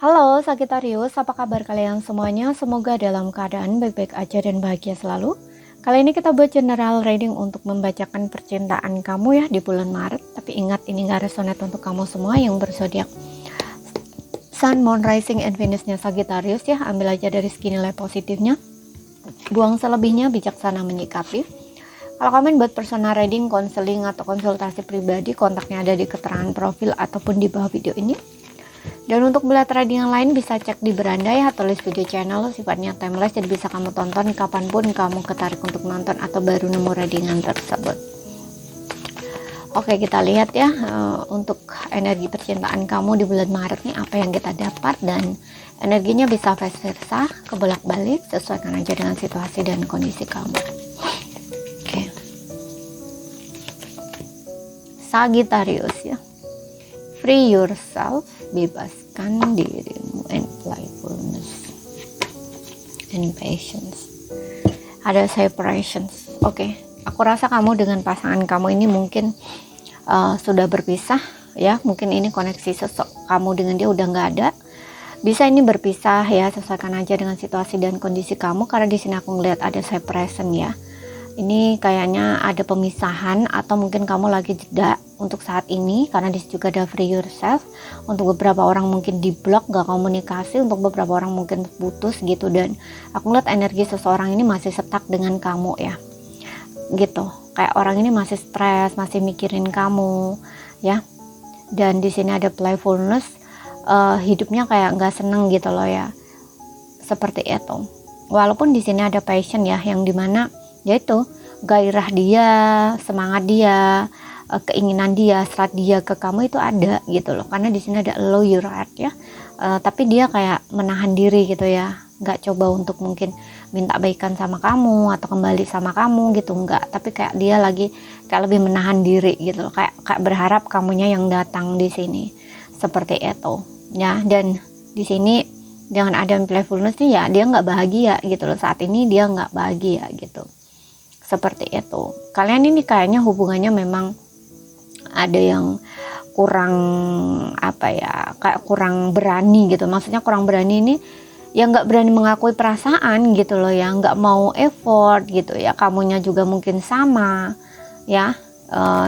Halo Sagittarius, apa kabar kalian semuanya? Semoga dalam keadaan baik-baik aja dan bahagia selalu. Kali ini kita buat general reading untuk membacakan percintaan kamu ya di bulan Maret. Tapi ingat, ini gak resonate untuk kamu semua yang berzodiak Sun, Moon, Rising, and Venus-nya Sagittarius ya. Ambil aja dari segi nilai positifnya. Buang selebihnya, bijaksana menyikapi. Kalau kalian buat personal reading, konseling, atau konsultasi pribadi, kontaknya ada di keterangan profil ataupun di bawah video ini. Dan untuk melihat trading yang lain bisa cek di beranda ya, atau list video channel sifatnya timeless, jadi bisa kamu tonton kapanpun kamu ketarik untuk nonton atau baru nemu readingan tersebut. Oke, kita lihat ya untuk energi percintaan kamu di bulan Maret nih, apa yang kita dapat, dan energinya bisa vice versa, kebolak-balik, sesuaikan aja dengan situasi dan kondisi kamu. Oke, Sagittarius ya, free yourself, bebaskan dirimu, and playfulness and patience. Ada separations. Oke, aku rasa kamu dengan pasangan kamu ini mungkin sudah berpisah ya. Mungkin ini koneksi sosok kamu dengan dia udah nggak ada. Bisa ini berpisah ya, sesuaikan aja dengan situasi dan kondisi kamu, karena di sini aku ngeliat ada separation ya. Ini kayaknya ada pemisahan, atau mungkin kamu lagi jeda untuk saat ini, karena disitu juga ada free yourself. Untuk beberapa orang mungkin di blok, gak komunikasi, untuk beberapa orang mungkin putus gitu. Dan aku ngeliat energi seseorang ini masih stuck dengan kamu ya, gitu. Kayak orang ini masih stres, masih mikirin kamu ya. Dan di sini ada playfulness, hidupnya kayak nggak seneng gitu loh ya, seperti itu. Walaupun di sini ada passion ya, yang dimana yaitu gairah dia, semangat dia, keinginan dia, serat dia ke kamu itu ada gitu loh. Karena di sini ada allow your heart ya, tapi dia kayak menahan diri gitu ya, nggak coba untuk mungkin minta baikan sama kamu atau kembali sama kamu gitu, nggak. Tapi kayak dia lagi kayak lebih menahan diri gitu loh, kayak berharap kamunya yang datang di sini, seperti itu ya. Dan di sini dengan ada playfulness nih ya, dia nggak bahagia gitu loh saat ini, dia nggak bahagia gitu. Seperti itu. Kalian ini kayaknya hubungannya memang ada yang kurang apa ya, kayak kurang berani gitu. Maksudnya kurang berani ini ya, nggak berani mengakui perasaan gitu loh ya, nggak mau effort gitu ya. Kamunya juga mungkin sama ya,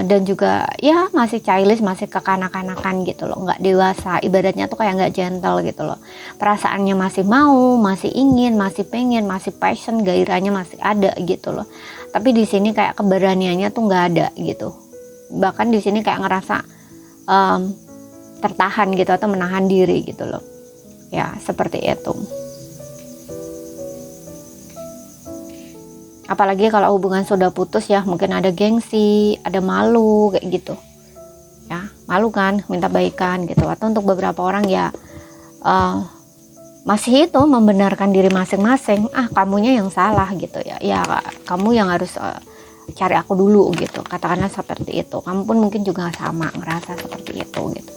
dan juga ya masih childish, masih kekanak-kanakan gitu loh, nggak dewasa. Ibaratnya tuh kayak nggak gentle gitu loh. Perasaannya masih mau, masih ingin, masih pengen, masih passion, gairahnya masih ada gitu loh. Tapi di sini kayak keberaniannya tuh nggak ada gitu. Bahkan di sini kayak ngerasa tertahan gitu, atau menahan diri gitu loh ya, seperti itu. Apalagi kalau hubungan sudah putus ya, mungkin ada gengsi, ada malu kayak gitu ya, malu kan minta baikan gitu. Atau untuk beberapa orang ya masih itu membenarkan diri masing-masing, kamunya yang salah gitu ya, ya kamu yang harus cari aku dulu gitu, katakanlah seperti itu. Kamu pun mungkin juga sama ngerasa seperti itu gitu.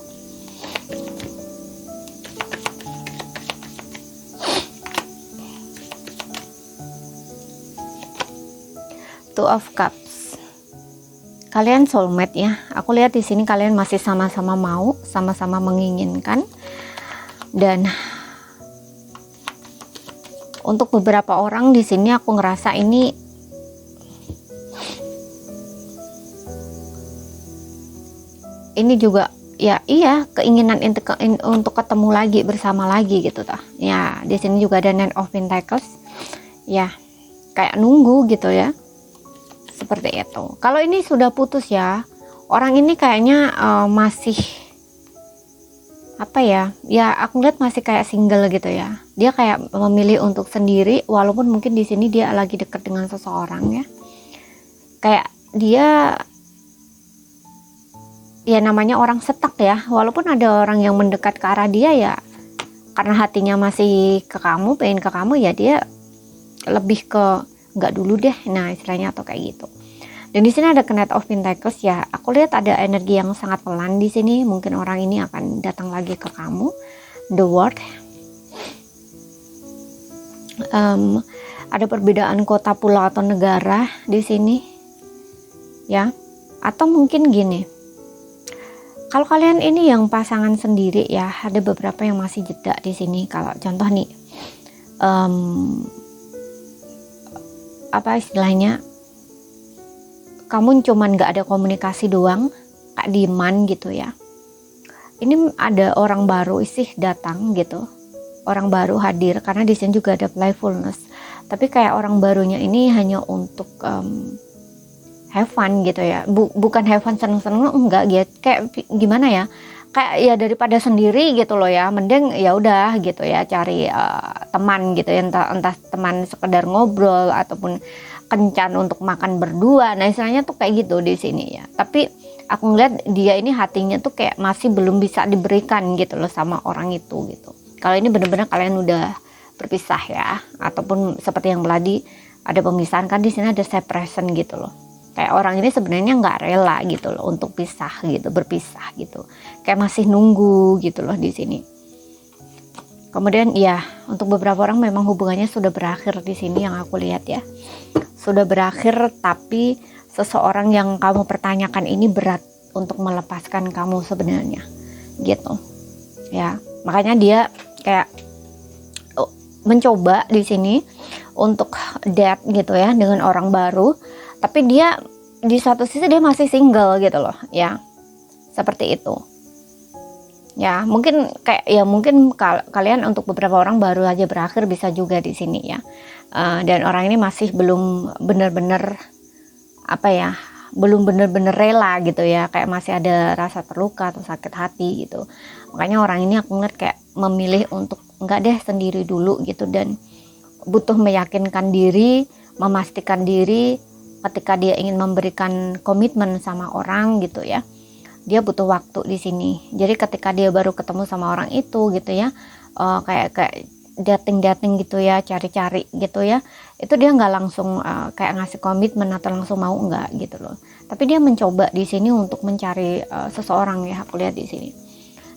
Two of Cups. Kalian soulmate ya. Aku lihat di sini kalian masih sama-sama mau, sama-sama menginginkan. Dan untuk beberapa orang di sini aku ngerasa ini juga ya, iya, keinginan untuk ketemu lagi, bersama lagi gitu tah. Ya, di sini juga ada Nine of Pentacles. Ya, kayak nunggu gitu ya. Seperti itu. Kalau ini sudah putus ya, orang ini kayaknya masih apa ya, ya aku lihat masih kayak single gitu ya. Dia kayak memilih untuk sendiri, walaupun mungkin di sini dia lagi dekat dengan seseorang ya. Kayak dia ya, namanya orang stuck ya, walaupun ada orang yang mendekat ke arah dia ya, karena hatinya masih ke kamu, pengen ke kamu ya, dia lebih ke nggak dulu deh, nah istilahnya atau kayak gitu. Dan di sini ada Knight of Pentacles ya. Aku lihat ada energi yang sangat pelan di sini. Mungkin orang ini akan datang lagi ke kamu. The World. Ada perbedaan kota, pulau, atau negara di sini ya. Atau mungkin gini, Kalau kalian ini yang pasangan sendiri ya, ada beberapa yang masih jeda di sini. Kalau contoh nih, apa istilahnya, kamu cuman nggak ada komunikasi doang, kayak dieman gitu ya. Ini ada orang baru sih datang gitu, orang baru hadir, karena di sini juga ada playfulness. Tapi kayak orang barunya ini hanya untuk have fun gitu ya, bukan have fun seneng-seneng, enggak gitu, kayak gimana ya, kayak ya daripada sendiri gitu loh ya, mending ya udah gitu ya, cari teman gitu ya, entah teman sekedar ngobrol ataupun kencan untuk makan berdua. Nah istilahnya tuh kayak gitu di sini ya. Tapi aku ngeliat dia ini hatinya tuh kayak masih belum bisa diberikan gitu loh sama orang itu gitu. Kalau ini bener-bener kalian udah berpisah ya, ataupun seperti yang tadi ada pemisahan, kan di sini ada separation gitu loh. Kayak orang ini sebenarnya nggak rela gitu loh untuk pisah gitu, berpisah gitu. Kayak masih nunggu gitu loh di sini. Kemudian ya, untuk beberapa orang memang hubungannya sudah berakhir di sini yang aku lihat ya. Sudah berakhir, tapi seseorang yang kamu pertanyakan ini berat untuk melepaskan kamu sebenarnya. Gitu. Ya, makanya dia kayak mencoba di sini untuk date gitu ya dengan orang baru. Tapi dia di satu sisi dia masih single gitu loh ya, seperti itu ya. Mungkin kayak ya, mungkin kalian untuk beberapa orang baru aja berakhir, bisa juga di sini ya. Dan orang ini masih belum benar-benar apa ya, belum benar-benar rela gitu ya, kayak masih ada rasa terluka atau sakit hati gitu. Makanya orang ini aku ngeliat kayak memilih untuk enggak deh, sendiri dulu gitu, dan butuh meyakinkan diri, memastikan diri. Ketika dia ingin memberikan komitmen sama orang gitu ya, dia butuh waktu di sini. Jadi ketika dia baru ketemu sama orang itu gitu ya, kayak dating gitu ya, cari-cari gitu ya, itu dia nggak langsung kayak ngasih komitmen atau langsung mau, enggak gitu loh. Tapi dia mencoba di sini untuk mencari seseorang ya, aku lihat di sini.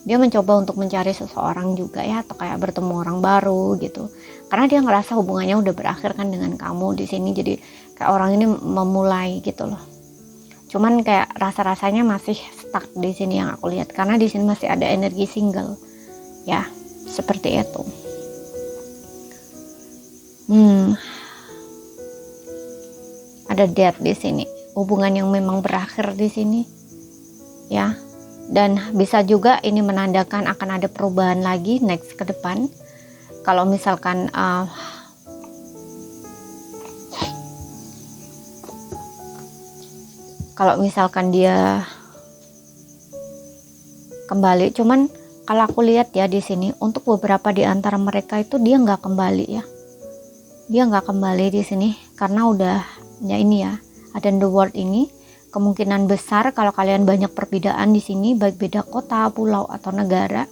Dia mencoba untuk mencari seseorang juga ya, atau kayak bertemu orang baru gitu. Karena dia ngerasa hubungannya udah berakhir kan dengan kamu di sini. Jadi kayak orang ini memulai gitu loh. Cuman kayak rasa-rasanya masih stuck di sini yang aku lihat, karena di sini masih ada energi single. Ya, seperti itu. Ada death di sini. Hubungan yang memang berakhir di sini. Ya. Dan bisa juga ini menandakan akan ada perubahan lagi next ke depan. Kalau misalkan dia kembali, cuman kalau aku lihat ya di sini, untuk beberapa di antara mereka itu dia nggak kembali ya. Dia nggak kembali di sini karena udah ya ini ya, ada the word ini. Kemungkinan besar kalau kalian banyak perbedaan di sini, baik beda kota, pulau atau negara,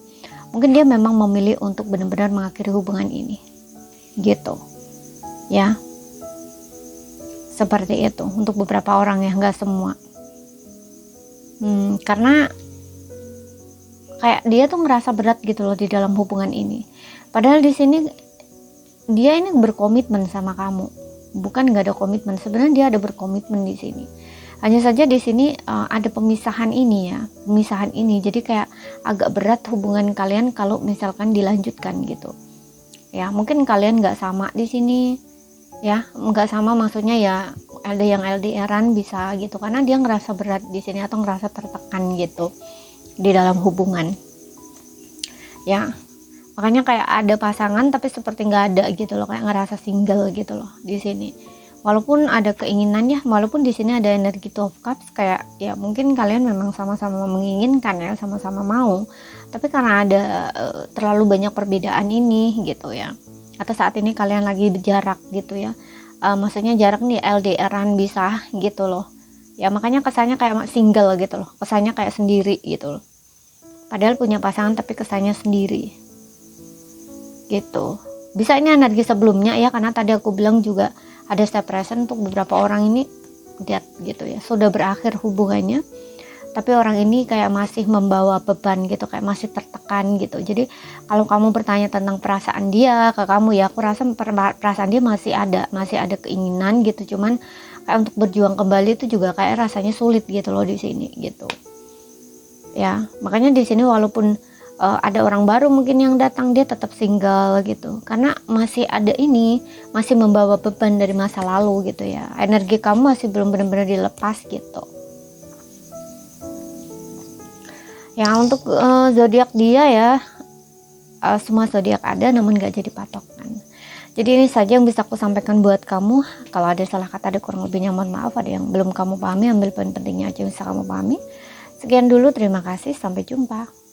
mungkin dia memang memilih untuk benar-benar mengakhiri hubungan ini. Gitu. Ya. Seperti itu untuk beberapa orang ya, nggak semua. Karena kayak dia tuh ngerasa berat gitu loh di dalam hubungan ini. Padahal di sini dia ini berkomitmen sama kamu. Bukan nggak ada komitmen, sebenarnya dia ada berkomitmen di sini. Hanya saja di sini ada pemisahan ini ya, pemisahan ini. Jadi kayak agak berat hubungan kalian kalau misalkan dilanjutkan gitu. Ya, mungkin kalian nggak sama di sini, ya, nggak sama maksudnya ya, ada yang LDR-an bisa gitu, karena dia ngerasa berat di sini atau ngerasa tertekan gitu di dalam hubungan. Ya, makanya kayak ada pasangan tapi seperti nggak ada gitu loh, kayak ngerasa single gitu loh di sini. Walaupun ada keinginan ya, walaupun di sini ada energi Two of Cups, kayak ya mungkin kalian memang sama-sama menginginkan ya, sama-sama mau, tapi karena ada terlalu banyak perbedaan ini gitu ya, atau saat ini kalian lagi berjarak gitu ya, maksudnya jarak nih LDR-an bisa gitu loh ya, makanya kesannya kayak single gitu loh, kesannya kayak sendiri gitu loh, padahal punya pasangan tapi kesannya sendiri gitu. Bisa ini energi sebelumnya ya, karena tadi aku bilang juga ada separation untuk beberapa orang ini death gitu ya, sudah berakhir hubungannya, tapi orang ini kayak masih membawa beban gitu, kayak masih tertekan gitu. Jadi kalau kamu bertanya tentang perasaan dia ke kamu ya, aku rasa perasaan dia masih ada keinginan gitu, cuman kayak untuk berjuang kembali itu juga kayak rasanya sulit gitu loh di sini gitu ya. Makanya di sini walaupun ada orang baru mungkin yang datang, dia tetap single gitu, karena masih ada ini, masih membawa beban dari masa lalu gitu ya. Energi kamu masih belum benar-benar dilepas gitu. Ya untuk zodiak dia ya, semua zodiak ada namun gak jadi patokan. Jadi ini saja yang bisa aku sampaikan buat kamu. Kalau ada salah kata, ada kurang lebihnya mohon maaf. Ada yang belum kamu pahami, ambil poin pentingnya aja yang bisa kamu pahami. Sekian dulu, terima kasih, sampai jumpa.